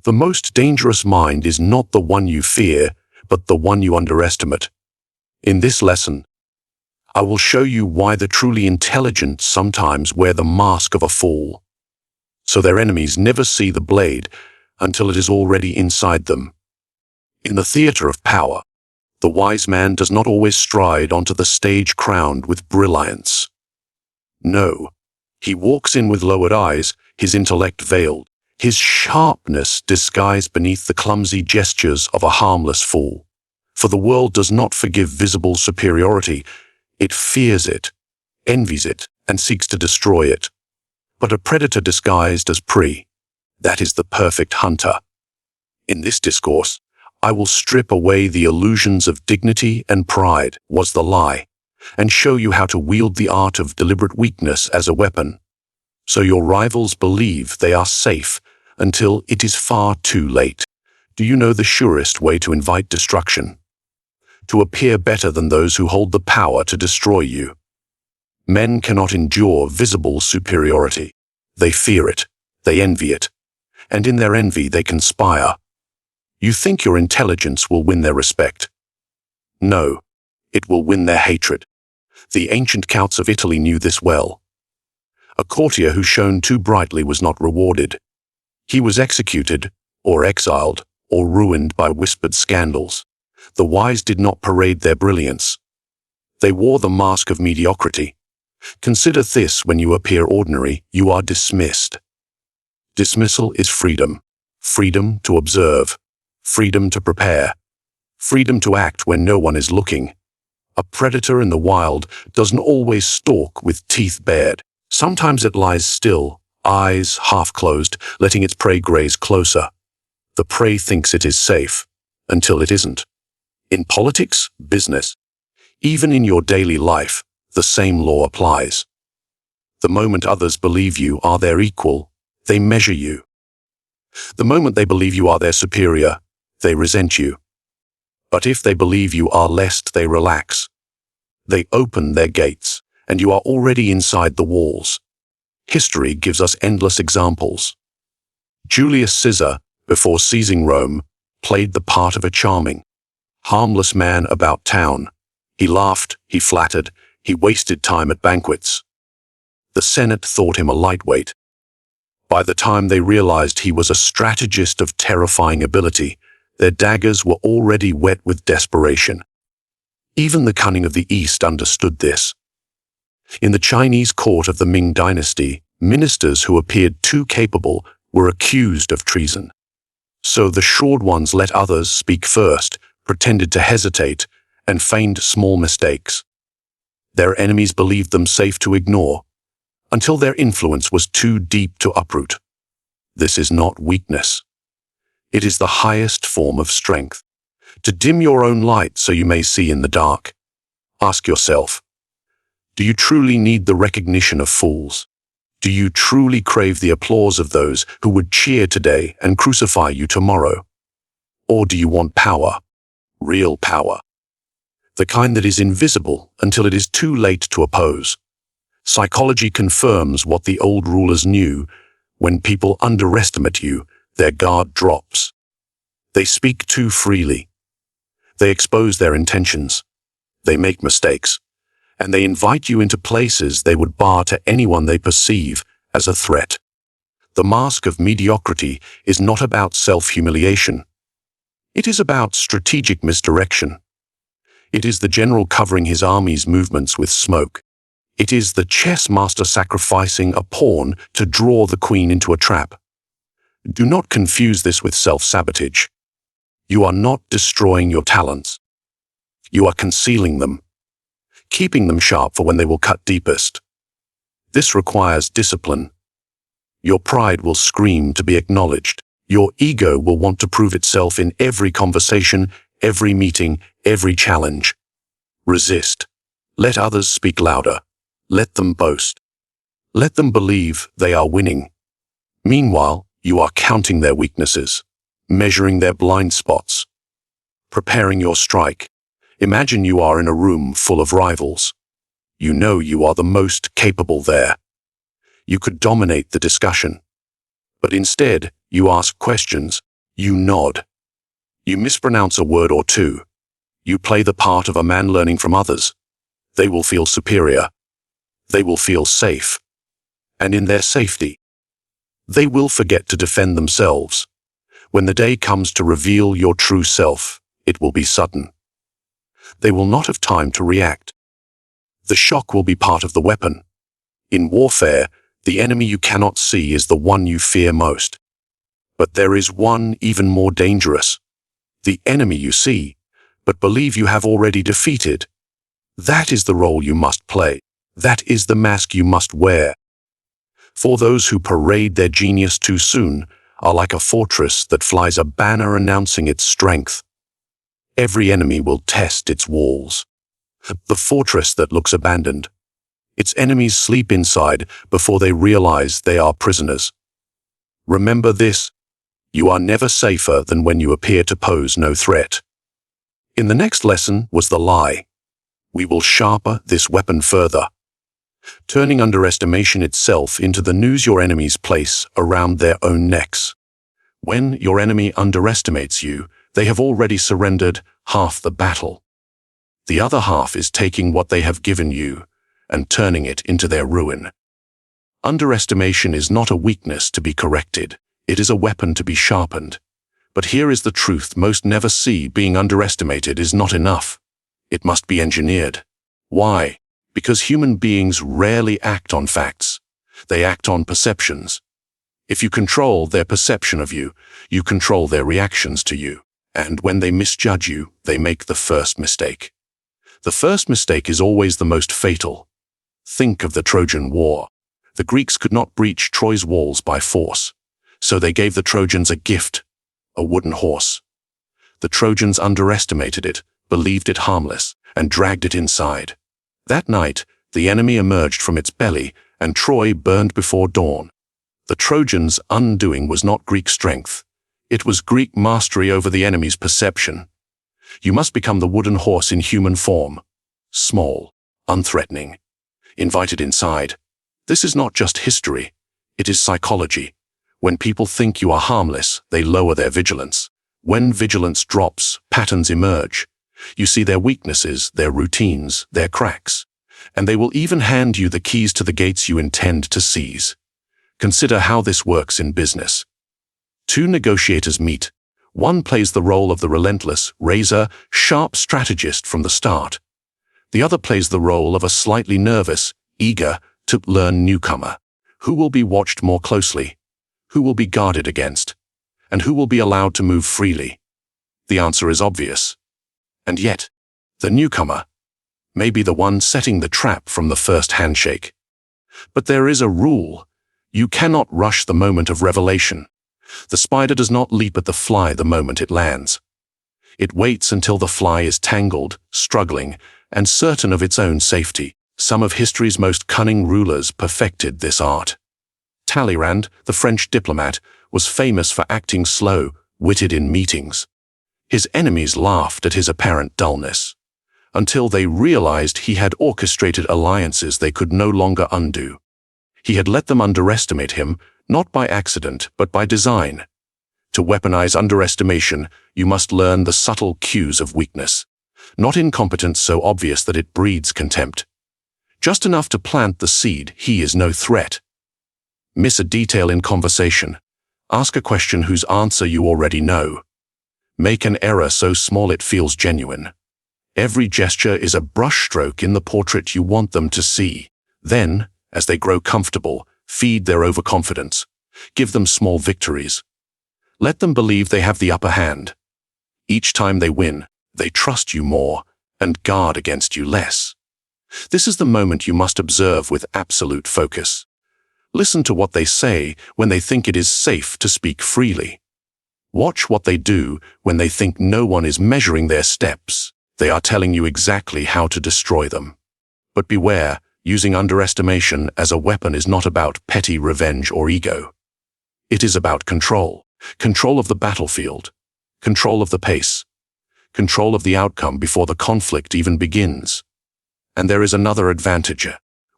The most dangerous mind is not the one you fear, but the one you underestimate. In this lesson, I will show you why the truly intelligent sometimes wear the mask of a fool, so their enemies never see the blade until it is already inside them. In the theater of power, the wise man does not always stride onto the stage crowned with brilliance. No, he walks in with lowered eyes, his intellect veiled, his sharpness disguised beneath the clumsy gestures of a harmless fool. For the world does not forgive visible superiority. It fears it, envies it, and seeks to destroy it. But a predator disguised as prey, that is the perfect hunter. In this discourse, I will strip away the illusions of dignity and pride was the lie, and show you how to wield the art of deliberate weakness as a weapon, so your rivals believe they are safe until it is far too late. Do you know the surest way to invite destruction? To appear better than those who hold the power to destroy you. Men cannot endure visible superiority. They fear it, they envy it, and in their envy they conspire. You think your intelligence will win their respect. No, it will win their hatred. The ancient counts of Italy knew this well. A courtier who shone too brightly was not rewarded. He was executed, or exiled, or ruined by whispered scandals. The wise did not parade their brilliance. They wore the mask of mediocrity. Consider this: when you appear ordinary, you are dismissed. Dismissal is freedom. Freedom to observe. Freedom to prepare. Freedom to act when no one is looking. A predator in the wild doesn't always stalk with teeth bared. Sometimes it lies still, eyes half closed, letting its prey graze closer. The prey thinks it is safe, until it isn't. In politics, business, even in your daily life, the same law applies. The moment others believe you are their equal, they measure you. The moment they believe you are their superior, they resent you. But if they believe you are less, they relax. They open their gates, and you are already inside the walls. History gives us endless examples. Julius Caesar, before seizing Rome, played the part of a charming, harmless man about town. He laughed, he flattered, he wasted time at banquets. The Senate thought him a lightweight. By the time they realized he was a strategist of terrifying ability, their daggers were already wet with desperation. Even the cunning of the East understood this. In the Chinese court of the Ming dynasty, ministers who appeared too capable were accused of treason. So the shrewd ones let others speak first, pretended to hesitate, and feigned small mistakes. Their enemies believed them safe to ignore, until their influence was too deep to uproot. This is not weakness. It is the highest form of strength. To dim your own light so you may see in the dark. Ask yourself, do you truly need the recognition of fools? Do you truly crave the applause of those who would cheer today and crucify you tomorrow? Or do you want power? Real power. The kind that is invisible until it is too late to oppose. Psychology confirms what the old rulers knew: when people underestimate you, their guard drops. They speak too freely. They expose their intentions. They make mistakes. And they invite you into places they would bar to anyone they perceive as a threat. The mask of mediocrity is not about self-humiliation. It is about strategic misdirection. It is the general covering his army's movements with smoke. It is the chess master sacrificing a pawn to draw the queen into a trap. Do not confuse this with self-sabotage. You are not destroying your talents. You are concealing them, keeping them sharp for when they will cut deepest. This requires discipline. Your pride will scream to be acknowledged. Your ego will want to prove itself in every conversation, every meeting, every challenge. Resist. Let others speak louder. Let them boast. Let them believe they are winning. Meanwhile, you are counting their weaknesses, measuring their blind spots, preparing your strike. Imagine you are in a room full of rivals. You know you are the most capable there. You could dominate the discussion. But instead, You ask questions. You nod. You mispronounce a word or two. You play the part of a man learning from others. They will feel superior. They will feel safe. And in their safety, they will forget to defend themselves. When the day comes to reveal your true self, it will be sudden. They will not have time to react. The shock will be part of the weapon. In warfare, the enemy you cannot see is the one you fear most. But there is one even more dangerous. The enemy you see, but believe you have already defeated. That is the role you must play. That is the mask you must wear. For those who parade their genius too soon are like a fortress that flies a banner announcing its strength. Every enemy will test its walls. The fortress that looks abandoned. Its enemies sleep inside before they realize they are prisoners. Remember this: you are never safer than when you appear to pose no threat. In the next lesson was the lie. We will sharpen this weapon further, turning underestimation itself into the noose your enemies place around their own necks. When your enemy underestimates you, they have already surrendered half the battle. The other half is taking what they have given you and turning it into their ruin. Underestimation is not a weakness to be corrected. It is a weapon to be sharpened. But here is the truth most never see: being underestimated is not enough. It must be engineered. Why? Because human beings rarely act on facts. They act on perceptions. If you control their perception of you, you control their reactions to you. And when they misjudge you, they make the first mistake. The first mistake is always the most fatal. Think of the Trojan War. The Greeks could not breach Troy's walls by force, so they gave the Trojans a gift, a wooden horse. The Trojans underestimated it, believed it harmless, and dragged it inside. That night, the enemy emerged from its belly, and Troy burned before dawn. The Trojans' undoing was not Greek strength. It was Greek mastery over the enemy's perception. You must become the wooden horse in human form. Small, unthreatening, invited inside. This is not just history. It is psychology. When people think you are harmless, they lower their vigilance. When vigilance drops, patterns emerge. You see their weaknesses, their routines, their cracks. And they will even hand you the keys to the gates you intend to seize. Consider how this works in business. Two negotiators meet. One plays the role of the relentless, razor-sharp strategist from the start. The other plays the role of a slightly nervous, eager-to-learn newcomer. Who will be watched more closely? Who will be guarded against? And who will be allowed to move freely? The answer is obvious. And yet, the newcomer may be the one setting the trap from the first handshake. But there is a rule. You cannot rush the moment of revelation. The spider does not leap at the fly the moment it lands. It waits until the fly is tangled, struggling, and certain of its own safety. Some of history's most cunning rulers perfected this art. Talleyrand, the French diplomat, was famous for acting slow-witted in meetings. His enemies laughed at his apparent dullness, until they realized he had orchestrated alliances they could no longer undo. He had let them underestimate him, not by accident, but by design. To weaponize underestimation, you must learn the subtle cues of weakness. Not incompetence so obvious that it breeds contempt. Just enough to plant the seed: he is no threat. Miss a detail in conversation. Ask a question whose answer you already know. Make an error so small it feels genuine. Every gesture is a brushstroke in the portrait you want them to see. Then, as they grow comfortable, feed their overconfidence. Give them small victories. Let them believe they have the upper hand. Each time they win, they trust you more and guard against you less. This is the moment you must observe with absolute focus. Listen to what they say when they think it is safe to speak freely. Watch what they do when they think no one is measuring their steps. They are telling you exactly how to destroy them. But beware, using underestimation as a weapon is not about petty revenge or ego. It is about control. Control of the battlefield. Control of the pace. Control of the outcome before the conflict even begins. And there is another advantage.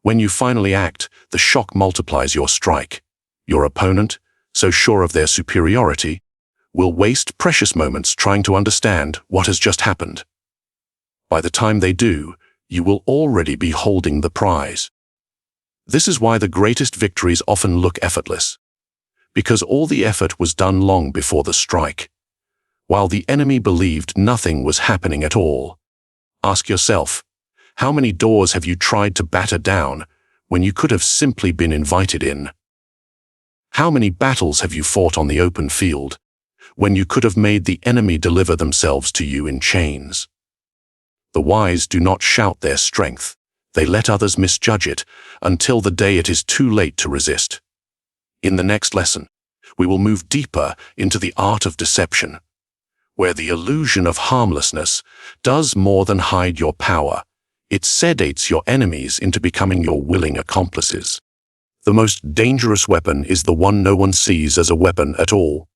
When you finally act, the shock multiplies your strike. Your opponent, so sure of their superiority, will waste precious moments trying to understand what has just happened. By the time they do, you will already be holding the prize. This is why the greatest victories often look effortless, because all the effort was done long before the strike, while the enemy believed nothing was happening at all. Ask yourself, how many doors have you tried to batter down when you could have simply been invited in? How many battles have you fought on the open field when you could have made the enemy deliver themselves to you in chains? The wise do not shout their strength. They let others misjudge it until the day it is too late to resist. In the next lesson, we will move deeper into the art of deception, where the illusion of harmlessness does more than hide your power. It sedates your enemies into becoming your willing accomplices. The most dangerous weapon is the one no one sees as a weapon at all.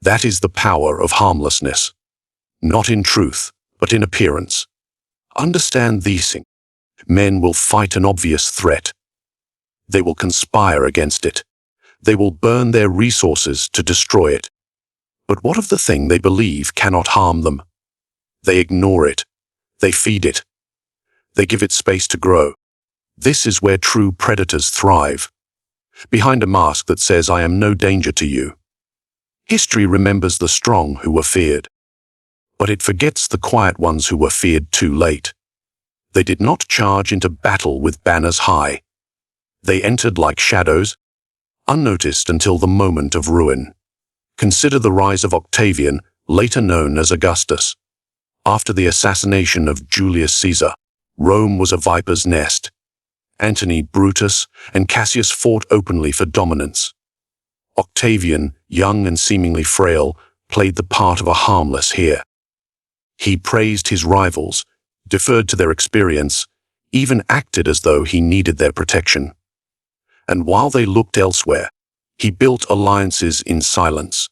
That is the power of harmlessness. Not in truth, but in appearance. Understand these things. Men will fight an obvious threat. They will conspire against it. They will burn their resources to destroy it. But what of the thing they believe cannot harm them? They ignore it. They feed it. They give it space to grow. This is where true predators thrive. Behind a mask that says, "I am no danger to you." History remembers the strong who were feared, but it forgets the quiet ones who were feared too late. They did not charge into battle with banners high. They entered like shadows, unnoticed until the moment of ruin. Consider the rise of Octavian, later known as Augustus. After the assassination of Julius Caesar, Rome was a viper's nest. Antony, Brutus, and Cassius fought openly for dominance. Octavian, young and seemingly frail, played the part of a harmless heir. He praised his rivals, deferred to their experience, even acted as though he needed their protection. And while they looked elsewhere, he built alliances in silence.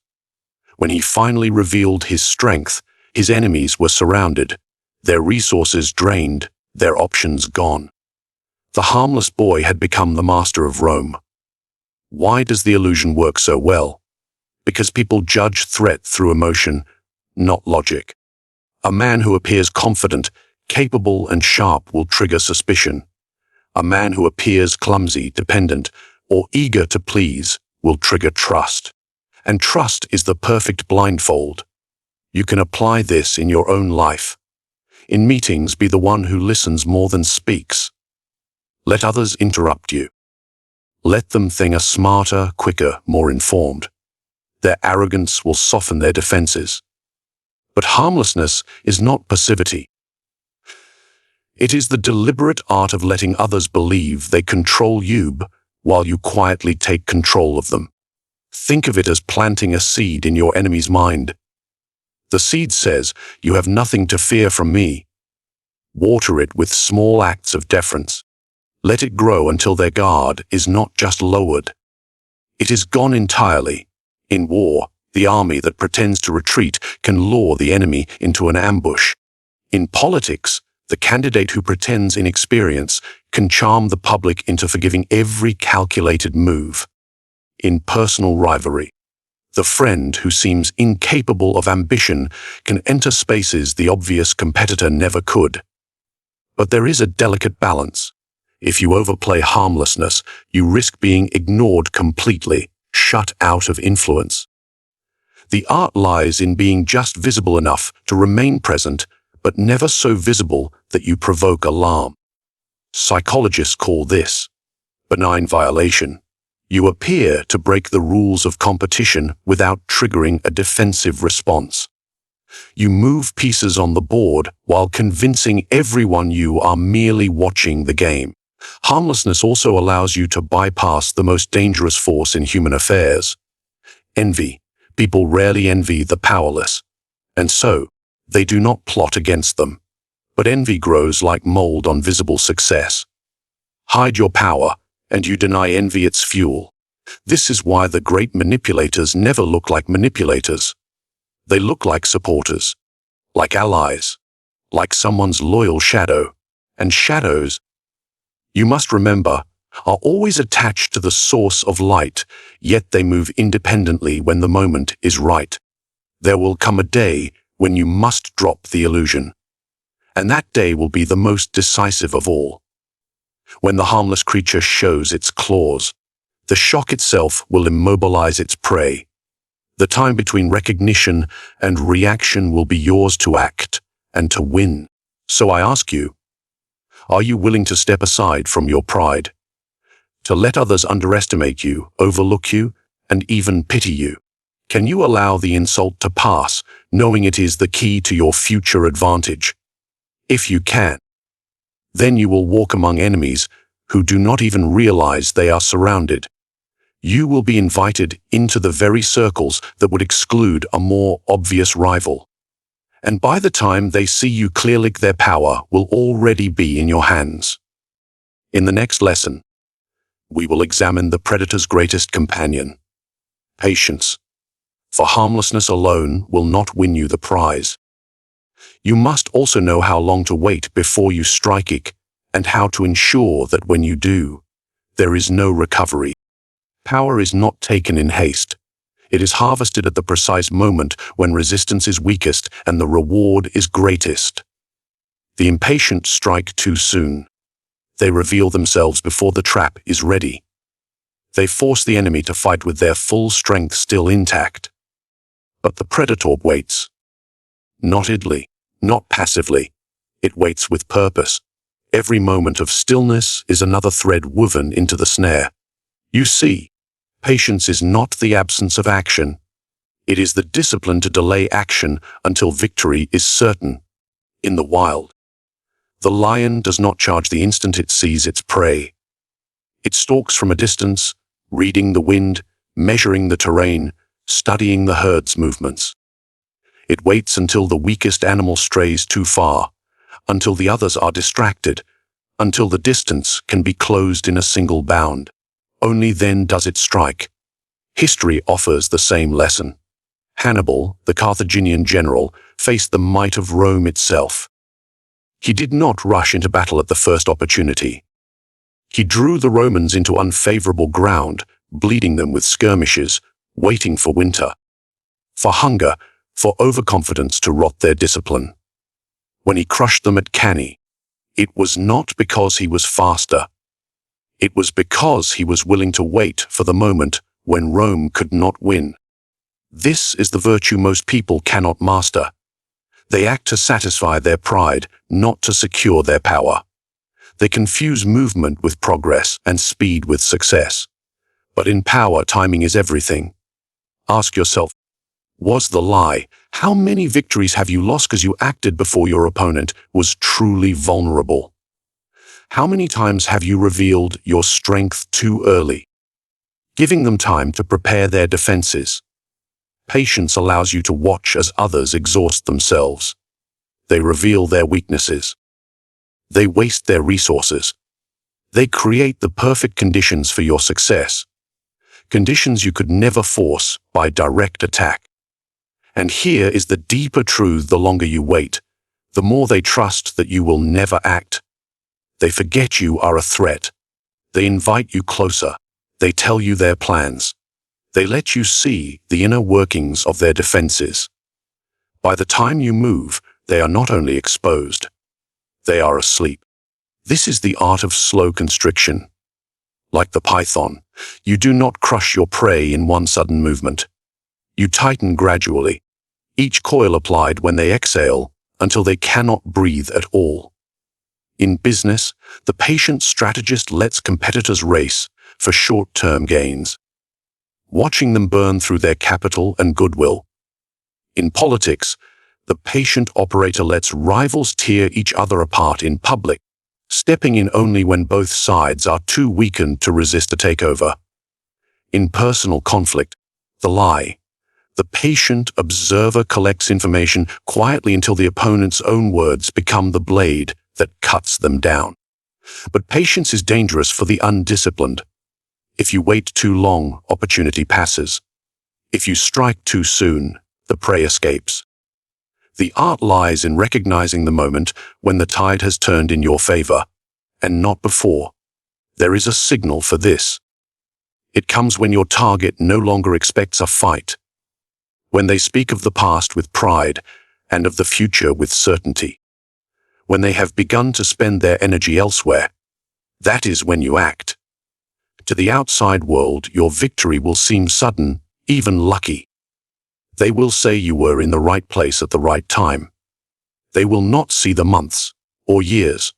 When he finally revealed his strength, his enemies were surrounded, their resources drained, their options gone. The harmless boy had become the master of Rome. Why does the illusion work so well? Because people judge threat through emotion, not logic. A man who appears confident, capable, and sharp will trigger suspicion. A man who appears clumsy, dependent, or eager to please will trigger trust. And trust is the perfect blindfold. You can apply this in your own life. In meetings, be the one who listens more than speaks. Let others interrupt you. Let them think smarter, quicker, more informed. Their arrogance will soften their defenses. But harmlessness is not passivity. It is the deliberate art of letting others believe they control you while you quietly take control of them. Think of it as planting a seed in your enemy's mind. The seed says, "You have nothing to fear from me." Water it with small acts of deference. Let it grow until their guard is not just lowered. It is gone entirely. In war, the army that pretends to retreat can lure the enemy into an ambush. In politics, the candidate who pretends inexperience can charm the public into forgiving every calculated move. In personal rivalry, the friend who seems incapable of ambition can enter spaces the obvious competitor never could. But there is a delicate balance. If you overplay harmlessness, you risk being ignored completely, shut out of influence. The art lies in being just visible enough to remain present, but never so visible that you provoke alarm. Psychologists call this benign violation. You appear to break the rules of competition without triggering a defensive response. You move pieces on the board while convincing everyone you are merely watching the game. Harmlessness also allows you to bypass the most dangerous force in human affairs: envy. People rarely envy the powerless, and so they do not plot against them. But envy grows like mold on visible success. Hide your power, and you deny envy its fuel. This is why the great manipulators never look like manipulators. They look like supporters, like allies, like someone's loyal shadow. And shadows, you must remember, are always attached to the source of light, yet they move independently when the moment is right. There will come a day when you must drop the illusion, and that day will be the most decisive of all. When the harmless creature shows its claws, the shock itself will immobilize its prey. The time between recognition and reaction will be yours to act and to win. So I ask you, are you willing to step aside from your pride? To let others underestimate you, overlook you, and even pity you? Can you allow the insult to pass, knowing it is the key to your future advantage? If you can, then you will walk among enemies who do not even realize they are surrounded. You will be invited into the very circles that would exclude a more obvious rival. And by the time they see you clearly, their power will already be in your hands. In the next lesson, we will examine the predator's greatest companion, patience. For harmlessness alone will not win you the prize. You must also know how long to wait before you strike it, and how to ensure that when you do, there is no recovery. Power is not taken in haste. It is harvested at the precise moment when resistance is weakest and the reward is greatest. The impatient strike too soon. They reveal themselves before the trap is ready. They force the enemy to fight with their full strength still intact. But the predator waits. Not idly, not passively. It waits with purpose. Every moment of stillness is another thread woven into the snare. You see, patience is not the absence of action. It is the discipline to delay action until victory is certain. In the wild, the lion does not charge the instant it sees its prey. It stalks from a distance, reading the wind, measuring the terrain, studying the herd's movements. It waits until the weakest animal strays too far, until the others are distracted, until the distance can be closed in a single bound. Only then does it strike. History offers the same lesson. Hannibal, the Carthaginian general, faced the might of Rome itself. He did not rush into battle at the first opportunity. He drew the Romans into unfavorable ground, bleeding them with skirmishes, waiting for winter, for hunger, for overconfidence to rot their discipline. When he crushed them at Cunning, it was not because he was faster. It was because he was willing to wait for the moment when Rome could not win. This is the virtue most people cannot master. They act to satisfy their pride, not to secure their power. They confuse movement with progress and speed with success. But in power, timing is everything. Ask yourself, was the lie? How many victories have you lost because you acted before your opponent was truly vulnerable? How many times have you revealed your strength too early, giving them time to prepare their defenses? Patience allows you to watch as others exhaust themselves. They reveal their weaknesses. They waste their resources. They create the perfect conditions for your success, conditions you could never force by direct attack. And here is the deeper truth: the longer you wait, the more they trust that you will never act. They forget you are a threat. They invite you closer. They tell you their plans. They let you see the inner workings of their defenses. By the time you move, they are not only exposed, they are asleep. This is the art of slow constriction. Like the python, you do not crush your prey in one sudden movement. You tighten gradually, each coil applied when they exhale until they cannot breathe at all. In business, the patient strategist lets competitors race for short-term gains, watching them burn through their capital and goodwill. In politics, the patient operator lets rivals tear each other apart in public, stepping in only when both sides are too weakened to resist a takeover. In personal conflict, the patient observer collects information quietly until the opponent's own words become the blade that cuts them down. But patience is dangerous for the undisciplined. If you wait too long, opportunity passes. If you strike too soon, the prey escapes. The art lies in recognizing the moment when the tide has turned in your favor, and not before. There is a signal for this. It comes when your target no longer expects a fight, when they speak of the past with pride and of the future with certainty, when they have begun to spend their energy elsewhere. That is when you act. To the outside world, your victory will seem sudden, even lucky. They will say you were in the right place at the right time. They will not see the months or years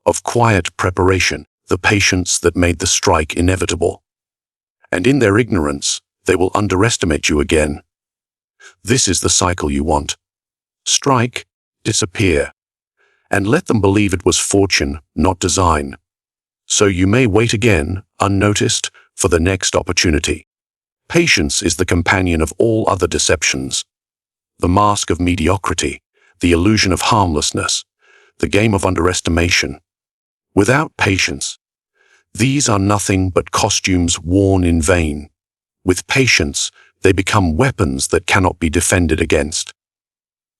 of quiet preparation, the patience that made the strike inevitable. And in their ignorance, they will underestimate you again. This is the cycle you want. Strike, disappear, and let them believe it was fortune, not design. So you may wait again, unnoticed, for the next opportunity. Patience is the companion of all other deceptions. The mask of mediocrity, the illusion of harmlessness, the game of underestimation. Without patience, these are nothing but costumes worn in vain. With patience, they become weapons that cannot be defended against.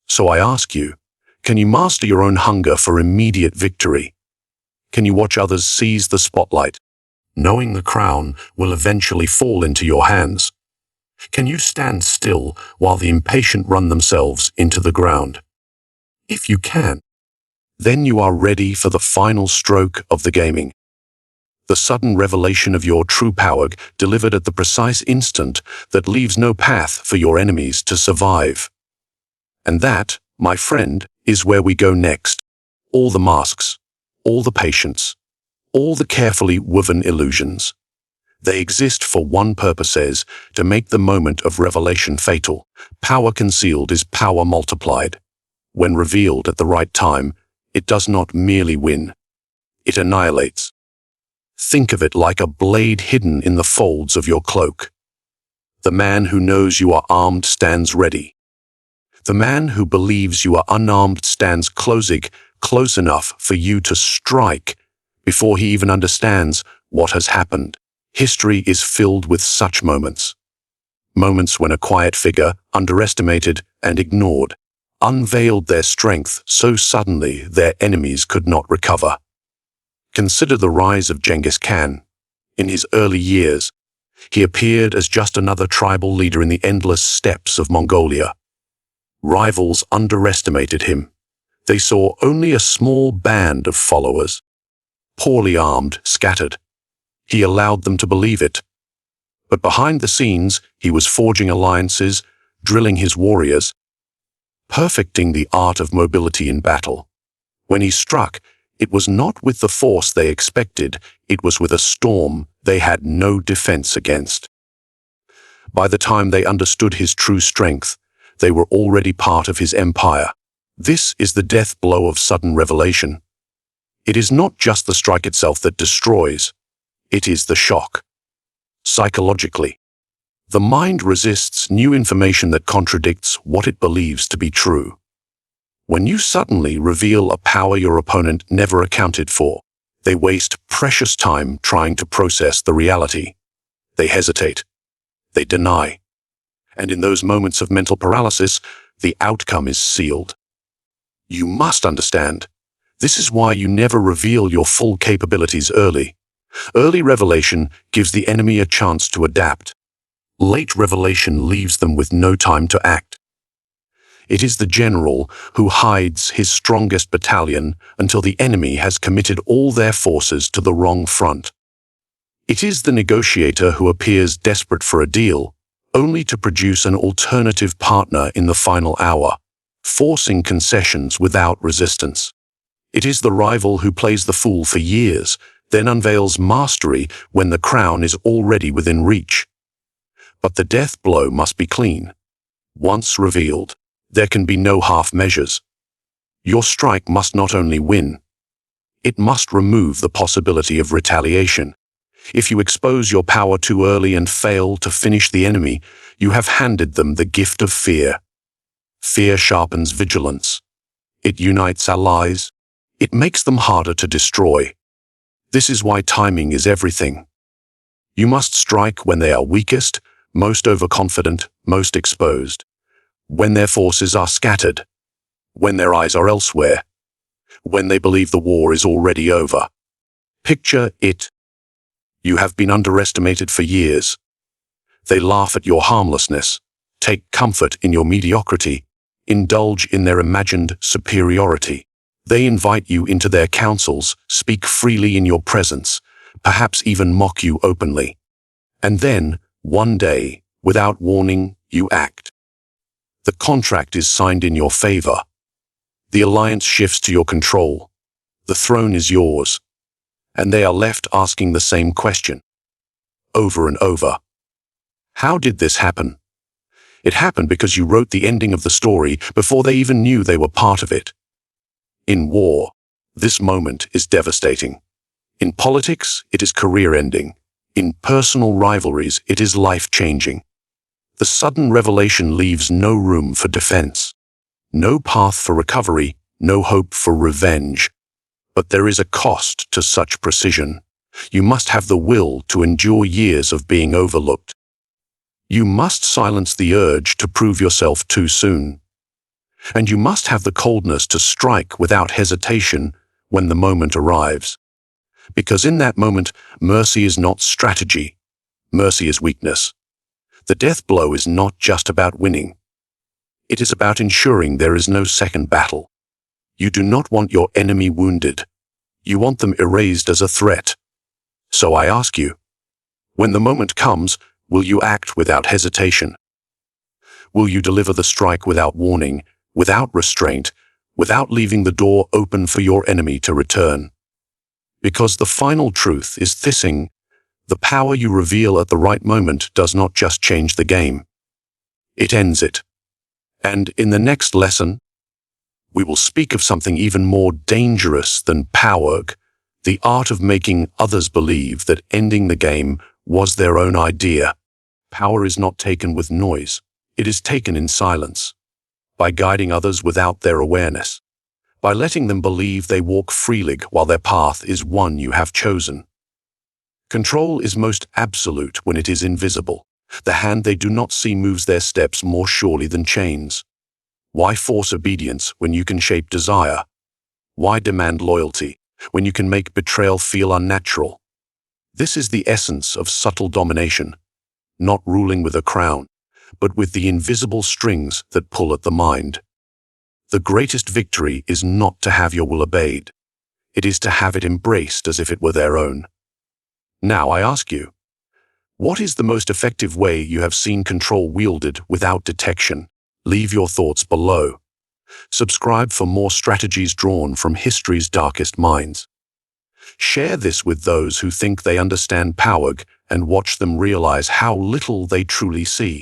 So I ask you, can you master your own hunger for immediate victory? Can you watch others seize the spotlight, knowing the crown will eventually fall into your hands? Can you stand still while the impatient run themselves into the ground? If you can, then you are ready for the final stroke of the gaming. The sudden revelation of your true power delivered at the precise instant that leaves no path for your enemies to survive. And that, my friend, is where we go next. All the masks, all the patience, all the carefully woven illusions. They exist for one purpose, to make the moment of revelation fatal. Power concealed is power multiplied. When revealed at the right time, it does not merely win. It annihilates. Think of it like a blade hidden in the folds of your cloak. The man who knows you are armed stands ready. The man who believes you are unarmed stands close enough for you to strike before he even understands what has happened. History is filled with such moments. Moments when a quiet figure, underestimated and ignored, unveiled their strength so suddenly their enemies could not recover. Consider the rise of Genghis Khan. In his early years, he appeared as just another tribal leader in the endless steppes of Mongolia. Rivals underestimated him. They saw only a small band of followers, poorly armed, scattered. He allowed them to believe it. But behind the scenes, he was forging alliances, drilling his warriors, perfecting the art of mobility in battle. When he struck, it was not with the force they expected, it was with a storm they had no defense against. By the time they understood his true strength, they were already part of his empire. This is the death blow of sudden revelation. It is not just the strike itself that destroys, it is the shock. Psychologically, the mind resists new information that contradicts what it believes to be true. When you suddenly reveal a power your opponent never accounted for, they waste precious time trying to process the reality. They hesitate. They deny. And in those moments of mental paralysis, the outcome is sealed. You must understand. This is why you never reveal your full capabilities early. Early revelation gives the enemy a chance to adapt. Late revelation leaves them with no time to act. It is the general who hides his strongest battalion until the enemy has committed all their forces to the wrong front. It is the negotiator who appears desperate for a deal, only to produce an alternative partner in the final hour, forcing concessions without resistance. It is the rival who plays the fool for years, then unveils mastery when the crown is already within reach. But the death blow must be clean. Once revealed, there can be no half measures. Your strike must not only win, it must remove the possibility of retaliation. If you expose your power too early and fail to finish the enemy, you have handed them the gift of fear. Fear sharpens vigilance. It unites allies. It makes them harder to destroy. This is why timing is everything. You must strike when they are weakest, most overconfident, most exposed. When their forces are scattered, when their eyes are elsewhere, when they believe the war is already over. Picture it You have been underestimated for years. They laugh at your harmlessness, take comfort in your mediocrity, indulge in their imagined superiority. They invite you into their councils, speak freely in your presence, perhaps even mock you openly. And then, one day, without warning, you act. The contract is signed in your favor. The alliance shifts to your control. The throne is yours. And they are left asking the same question, over and over. How did this happen? It happened because you wrote the ending of the story before they even knew they were part of it. In war, this moment is devastating. In politics, it is career-ending. In personal rivalries, it is life-changing. The sudden revelation leaves no room for defense, no path for recovery, no hope for revenge. But there is a cost to such precision. You must have the will to endure years of being overlooked. You must silence the urge to prove yourself too soon. And you must have the coldness to strike without hesitation when the moment arrives. Because in that moment, mercy is not strategy. Mercy is weakness. The death blow is not just about winning. It is about ensuring there is no second battle. You do not want your enemy wounded. You want them erased as a threat. So I ask you, when the moment comes, will you act without hesitation? Will you deliver the strike without warning, without restraint, without leaving the door open for your enemy to return? Because the final truth is this: the power you reveal at the right moment does not just change the game. It ends it. And in the next lesson, we will speak of something even more dangerous than power, the art of making others believe that ending the game was their own idea. Power is not taken with noise. It is taken in silence, by guiding others without their awareness, by letting them believe they walk freely while their path is one you have chosen. Control is most absolute when it is invisible. The hand they do not see moves their steps more surely than chains. Why force obedience when you can shape desire? Why demand loyalty when you can make betrayal feel unnatural? This is the essence of subtle domination, not ruling with a crown, but with the invisible strings that pull at the mind. The greatest victory is not to have your will obeyed. It is to have it embraced as if it were their own. Now I ask you, what is the most effective way you have seen control wielded without detection? Leave your thoughts below. Subscribe for more strategies drawn from history's darkest minds. Share this with those who think they understand power and watch them realize how little they truly see.